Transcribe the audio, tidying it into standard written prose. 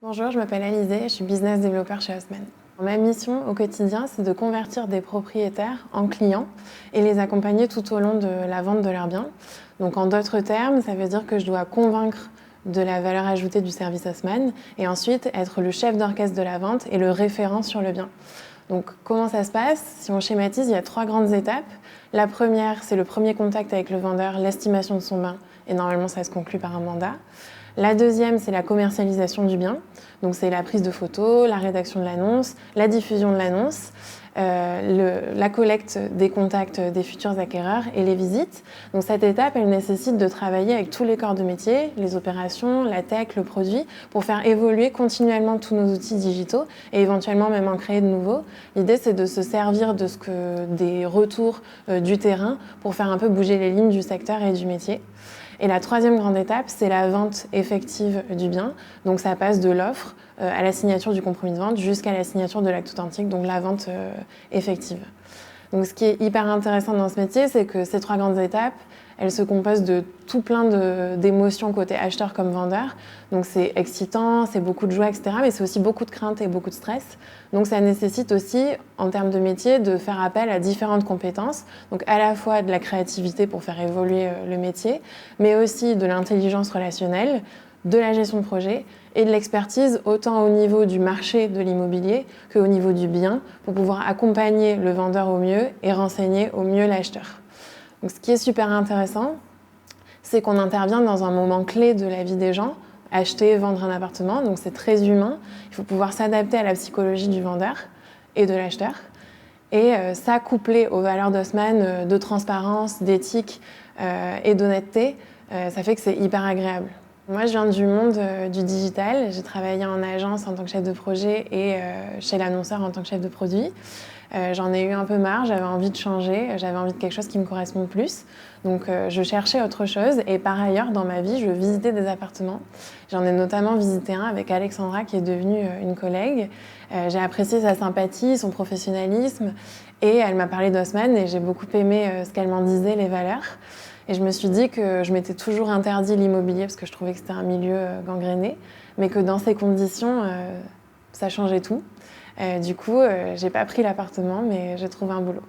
Bonjour, je m'appelle Alizée, je suis business développeur chez Haussmann. Ma mission au quotidien, c'est de convertir des propriétaires en clients et les accompagner tout au long de la vente de leurs biens. Donc en d'autres termes, ça veut dire que je dois convaincre de la valeur ajoutée du service Haussmann et ensuite être le chef d'orchestre de la vente et le référent sur le bien. Donc comment ça se passe? Si on schématise, il y a 3 grandes étapes. La première, c'est le premier contact avec le vendeur, l'estimation de son bien, et normalement ça se conclut par un mandat. La deuxième, c'est la commercialisation du bien. Donc c'est la prise de photos, la rédaction de l'annonce, la diffusion de l'annonce, la collecte des contacts des futurs acquéreurs et les visites. Donc cette étape, elle nécessite de travailler avec tous les corps de métier, les opérations, la tech, le produit, pour faire évoluer continuellement tous nos outils digitaux et éventuellement même en créer de nouveaux. L'idée, c'est de se servir des retours du terrain pour faire un peu bouger les lignes du secteur et du métier. Et la troisième grande étape, c'est la vente effective du bien. Donc ça passe de l'offre à la signature du compromis de vente jusqu'à la signature de l'acte authentique, donc la vente effective. Donc ce qui est hyper intéressant dans ce métier, c'est que ces 3 grandes étapes, elles se composent de tout plein d'émotions côté acheteur comme vendeur. Donc c'est excitant, c'est beaucoup de joie, etc. Mais c'est aussi beaucoup de crainte et beaucoup de stress. Donc ça nécessite aussi, en termes de métier, de faire appel à différentes compétences. Donc à la fois de la créativité pour faire évoluer le métier, mais aussi de l'intelligence relationnelle, de la gestion de projet et de l'expertise autant au niveau du marché de l'immobilier qu'au niveau du bien pour pouvoir accompagner le vendeur au mieux et renseigner au mieux l'acheteur. Donc, ce qui est super intéressant, c'est qu'on intervient dans un moment clé de la vie des gens, acheter, vendre un appartement, donc c'est très humain. Il faut pouvoir s'adapter à la psychologie du vendeur et de l'acheteur. Et ça, couplé aux valeurs d'Haussmann de transparence, d'éthique et d'honnêteté, ça fait que c'est hyper agréable. Moi, je viens du monde du digital. J'ai travaillé en agence en tant que chef de projet et chez l'annonceur en tant que chef de produit. J'en ai eu un peu marre, j'avais envie de changer, j'avais envie de quelque chose qui me corresponde plus. Donc je cherchais autre chose et par ailleurs, dans ma vie, je visitais des appartements. J'en ai notamment visité un avec Alexandra qui est devenue une collègue. J'ai apprécié sa sympathie, son professionnalisme et elle m'a parlé d'Haussmann et j'ai beaucoup aimé ce qu'elle m'en disait, les valeurs. Et je me suis dit que je m'étais toujours interdit l'immobilier parce que je trouvais que c'était un milieu gangréné, mais que dans ces conditions, ça changeait tout. Du coup, j'ai pas pris l'appartement, mais j'ai trouvé un boulot.